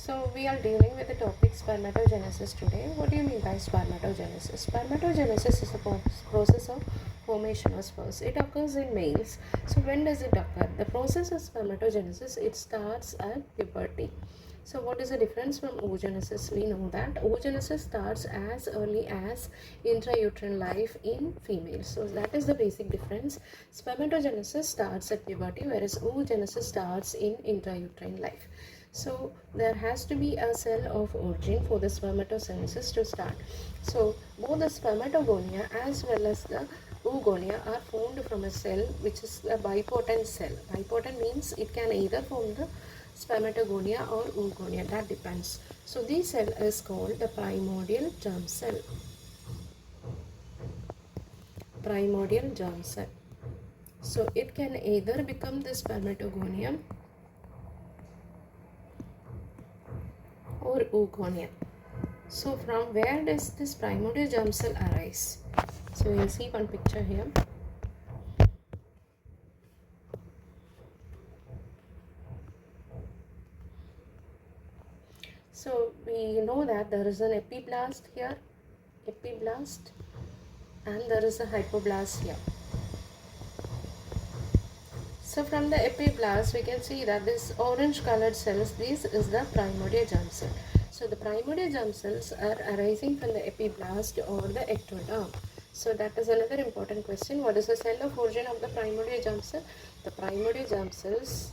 So we are dealing with the topic spermatogenesis today. What do you mean by spermatogenesis? Spermatogenesis is a process of formation of sperms. It occurs in males. So when does it occur? The process of spermatogenesis, it starts at puberty. So what is the difference from oogenesis? We know that oogenesis starts as early as intrauterine life in females. So that is the basic difference. Spermatogenesis starts at puberty, whereas oogenesis starts in intrauterine life. So there has to be a cell of origin for the spermatogenesis to start. So both the spermatogonia as well as the oogonia are formed from a cell which is a bipotent cell. Bipotent means it can either form the spermatogonia or oogonia, that depends. So this cell is called the primordial germ cell. Primordial germ cell. So it can either become the spermatogonium or oogonia. So from where does this primordial germ cell arise? So you'll see one picture here. So we know that there is an epiblast here, epiblast, and there is a hypoblast here. So from the epiblast we can see that this orange colored cells, this is the primordial germ cell. So the primordial germ cells are arising from the epiblast or the ectoderm. So that is another important question. What is the cell of origin of the primordial germ cell? The primordial germ cells,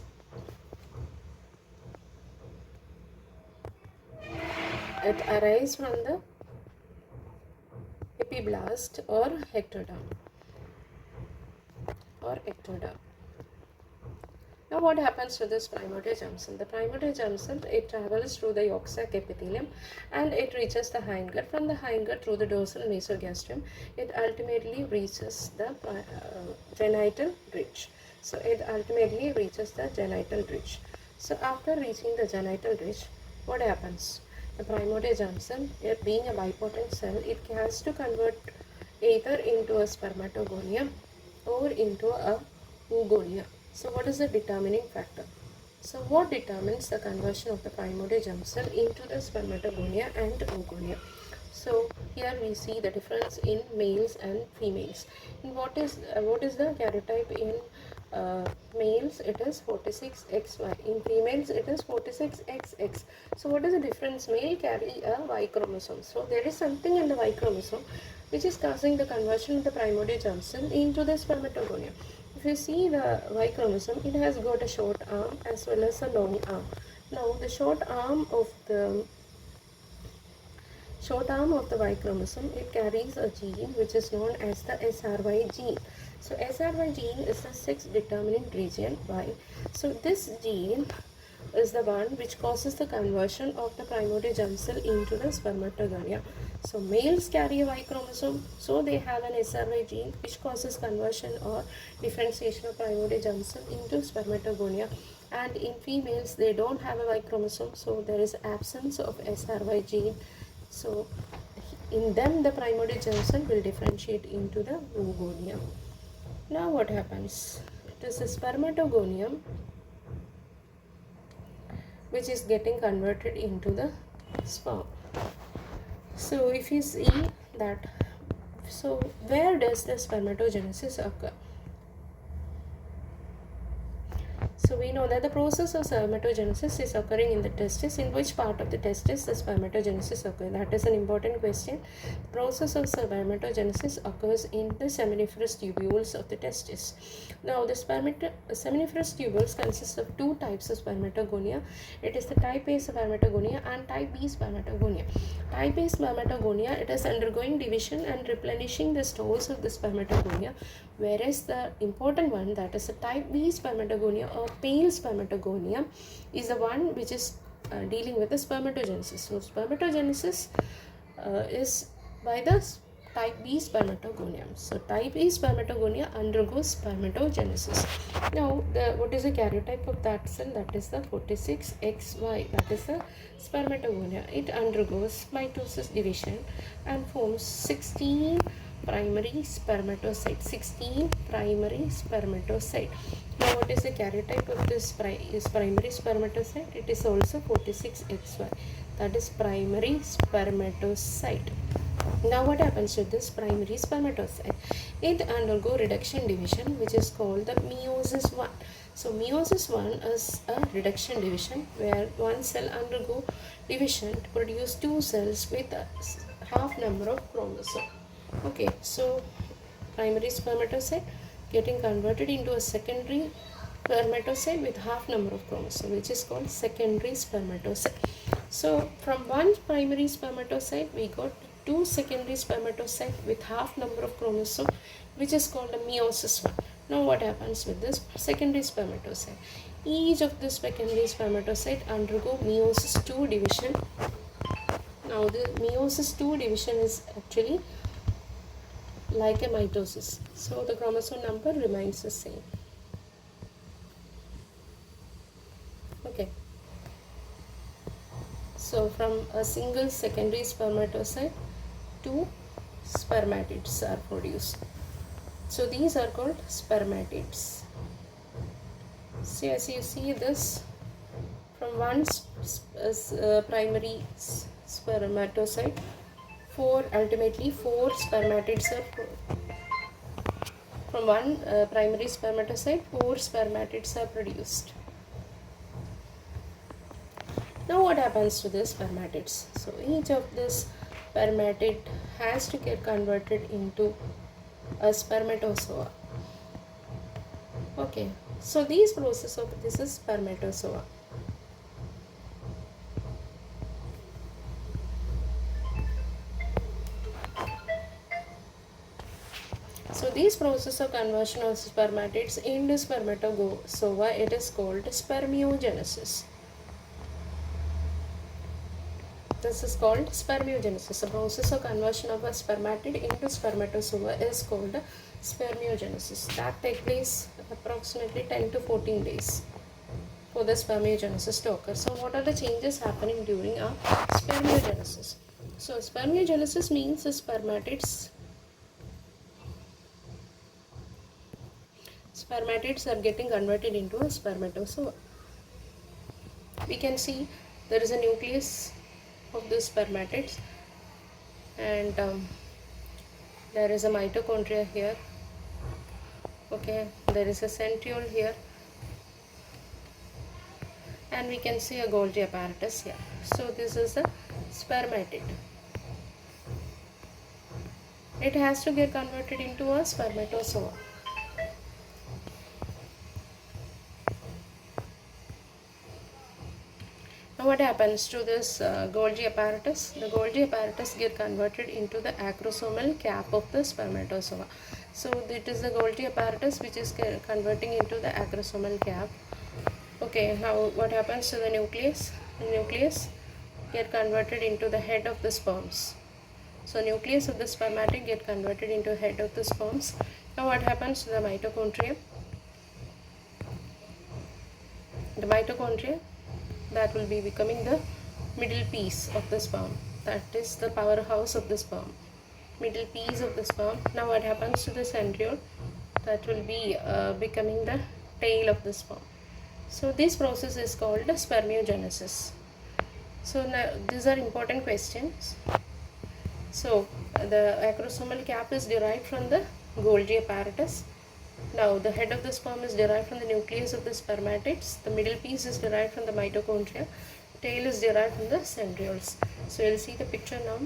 it arises from the epiblast or ectoderm. Now what happens to this primordial germ cell? The primordial germ cell, it travels through the yolk sac epithelium and it reaches the hindgut. From the hindgut through the dorsal mesogastrium, it ultimately reaches the genital ridge. So it ultimately reaches the genital ridge. So after reaching the genital ridge, what happens? The primordial germ cell, it being a bipotent cell, it has to convert either into a spermatogonia or into a oogonia. So what is the determining factor? So what determines the conversion of the primordial germ cell into the spermatogonia and oogonia? So here we see the difference in males and females. And what is the karyotype in males? It is 46XY. In females it is 46XX. So what is the difference? Male carry a Y chromosome. So there is something in the Y chromosome which is causing the conversion of the primordial germ cell into the spermatogonia. If you see the Y chromosome, it has got a short arm as well as a long arm. Now the short arm of the Y chromosome, it carries a gene which is known as the SRY gene. So SRY gene is the sex determinant region Y. So this gene is the one which causes the conversion of the primordial germ cell into the spermatogonia. So males carry a Y chromosome, so they have an SRY gene which causes conversion or differentiation of primordial germ cell into spermatogonia. And in females, they don't have a Y chromosome, so there is absence of SRY gene. So in them, the primordial germ cell will differentiate into the oogonia. Now what happens? It is a spermatogonium which is getting converted into the sperm. So if you see that, so where does the spermatogenesis occur? So we know that the process of spermatogenesis is occurring in the testis. In which part of the testis the spermatogenesis occurs? That is an important question. The process of spermatogenesis occurs in the seminiferous tubules of the testis. Now the seminiferous tubules consist of two types of spermatogonia. It is the type A spermatogonia and type B spermatogonia. Type A spermatogonia, it is undergoing division and replenishing the stores of the spermatogonia, whereas the important one, that is the type B spermatogonia or pale spermatogonia, is the one which is dealing with the spermatogenesis. So spermatogenesis is by the type B spermatogonium. So type B spermatogonia undergoes spermatogenesis. Now what is the karyotype of that cell? That is the 46XY. That is the spermatogonia. It undergoes mitosis division and forms 16 primary spermatocyte. 16 primary spermatocyte. Now what is the karyotype of this primary spermatocyte? It is also 46XY. That is primary spermatocyte. Now what happens to this primary spermatocyte? It undergo reduction division, which is called the meiosis 1. So meiosis 1 is a reduction division where one cell undergo division to produce two cells with a half number of chromosomes. Okay, so primary spermatocyte getting converted into a secondary spermatocyte with half number of chromosomes, which is called secondary spermatocyte. So from one primary spermatocyte we got two secondary spermatocyte with half number of chromosomes, which is called a meiosis 1. Now what happens with this secondary spermatocyte? Each of the secondary spermatocyte undergo meiosis 2 division. Now the meiosis 2 division is actually like a mitosis, so the chromosome number remains the same. Okay, so from a single secondary spermatocyte, two spermatids are produced. So these are called spermatids. So as you see this, from one primary spermatocyte, ultimately four spermatids are from one primary spermatocyte, four spermatids are produced. Now what happens to the spermatids? So each of this spermatid has to get converted into a spermatozoa. Okay, so this is spermatozoa. So this process of conversion of spermatids into spermatozoa, it is called spermiogenesis. This is called spermiogenesis. The process of conversion of a spermatid into spermatozoa is called spermiogenesis. That takes place approximately 10 to 14 days for the spermiogenesis to occur. So what are the changes happening during a spermiogenesis? So spermiogenesis means the spermatids are getting converted into a spermatozoa. We can see there is a nucleus of the spermatids, and there is a mitochondria here. Okay, there is a centriole here, and we can see a Golgi apparatus here. So this is a spermatid. It has to get converted into a spermatozoa. Now what happens to this Golgi apparatus? The Golgi apparatus get converted into the acrosomal cap of the spermatozoa. So it is the Golgi apparatus which is converting into the acrosomal cap. Okay, now what happens to the nucleus? The nucleus get converted into the head of the sperms. So nucleus of the spermatid get converted into head of the sperms. Now what happens to the mitochondria? The mitochondria, that will be becoming the middle piece of the sperm. That is the powerhouse of the sperm. Middle piece of the sperm. Now what happens to the centriole? That will be becoming the tail of the sperm. So this process is called spermiogenesis. So now these are important questions. So the acrosomal cap is derived from the Golgi apparatus. Now the head of the sperm is derived from the nucleus of the spermatids. The middle piece is derived from the mitochondria. Tail is derived from the centrioles. So you'll see the picture now.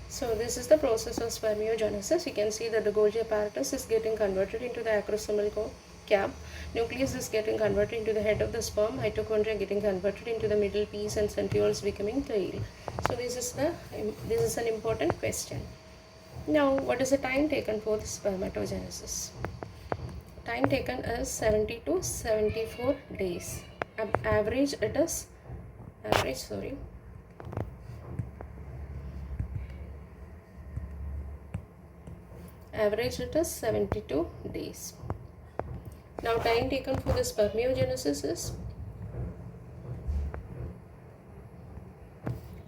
So this is the process of spermiogenesis. You can see that the Golgi apparatus is getting converted into the acrosomal cap. Nucleus is getting converted into the head of the sperm. Mitochondria getting converted into the middle piece, and centrioles becoming tail. So this is an important question. Now what is the time taken for the spermatogenesis? Time taken is 70 to 74 days. Average it is Average it is 72 days. Now time taken for the spermiogenesis is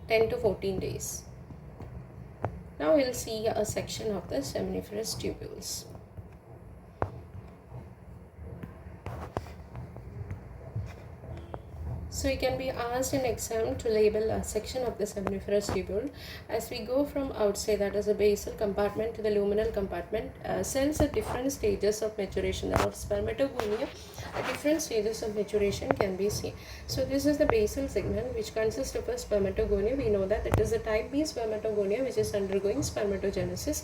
10 to 14 days. Now we'll see a section of the seminiferous tubules. So you can be asked in exam to label a section of the seminiferous tubule. As we go from outside, that is the basal compartment, to the luminal compartment, cells at different stages of maturation of spermatogonia at different stages of maturation can be seen. So this is the basal segment, which consists of a spermatogonia. We know that it is a type B spermatogonia which is undergoing spermatogenesis,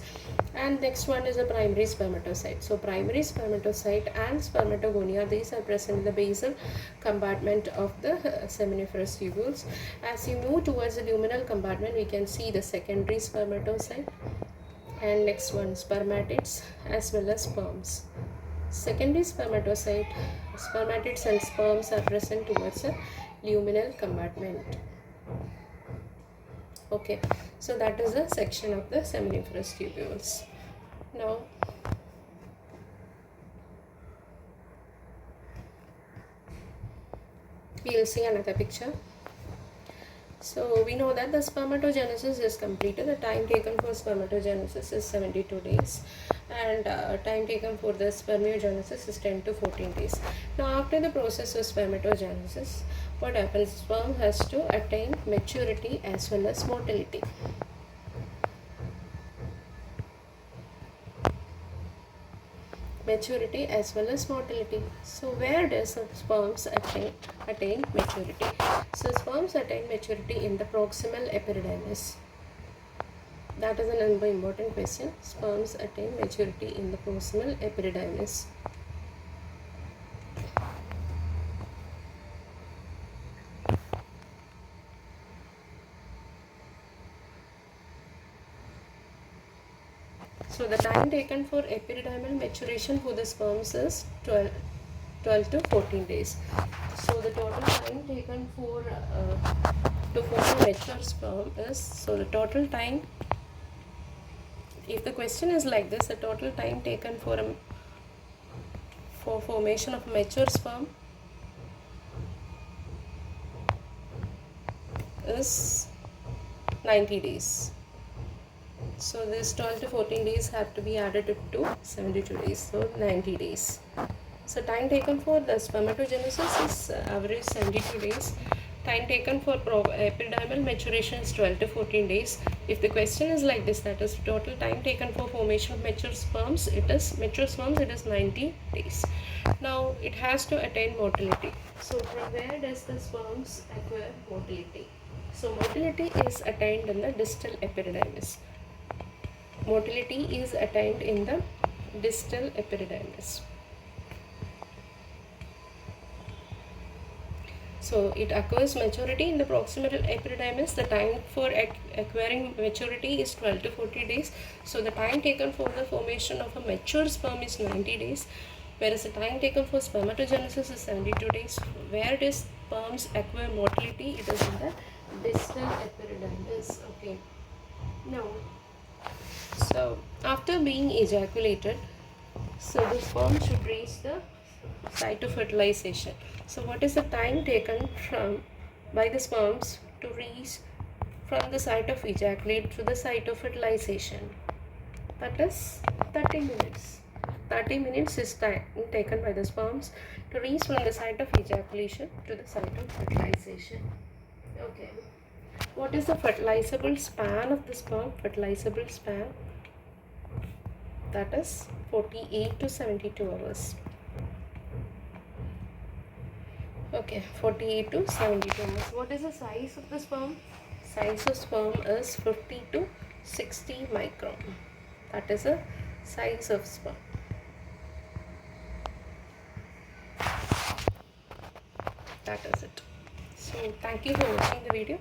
and next one is a primary spermatocyte. So primary spermatocyte and spermatogonia, these are present in the basal compartment of the seminiferous tubules. As you move towards the luminal compartment, we can see the secondary spermatocyte, and next one spermatids as well as sperms. Secondary spermatocyte, spermatids and sperms are present towards the luminal compartment. Okay, so that is a section of the seminiferous tubules. Now we will see another picture. So we know that the spermatogenesis is completed. The time taken for spermatogenesis is 72 days, and time taken for the spermiogenesis is 10 to 14 days. Now after the process of spermatogenesis, what happens? Sperm has to attain maturity as well as motility. Maturity as well as motility. So where does sperms attain maturity? So sperms attain maturity in the proximal epididymis. That is another important question. Sperms attain maturity in the proximal epididymis. So the time taken for epididymal maturation for the sperms is 12 to 14 days. So the total time taken for to form a mature sperm is, so the total time, if the question is like this, the total time taken for formation of mature sperm is 90 days. So this 12 to 14 days have to be added to 72 days, so 90 days. So time taken for the spermatogenesis is average 72 days. Time taken for epididymal maturation is 12 to 14 days. If the question is like this, that is total time taken for formation of mature sperms, it is 90 days. Now it has to attain motility. So from where does the sperms acquire motility? So motility is attained in the distal epididymis. Motility is attained in the distal epididymis. So it occurs maturity in the proximal epididymis. The time for acquiring maturity is 12 to 40 days. So the time taken for the formation of a mature sperm is 90 days, whereas the time taken for spermatogenesis is 72 days. Where does sperms acquire motility? It is in the distal epididymis. Okay. Now, so after being ejaculated, so the sperm should reach the site of fertilization. So what is the time taken by the sperms to reach from the site of ejaculate to the site of fertilization? That is 30 minutes. 30 minutes is time taken by the sperms to reach from the site of ejaculation to the site of fertilization. Okay. What is the fertilizable span of the sperm? Fertilizable span, that is 48 to 72 hours. Okay, 48 to 72 hours. What is the size of the sperm? Size of sperm is 50 to 60 micron. That is the size of sperm. That is it. So thank you for watching the video.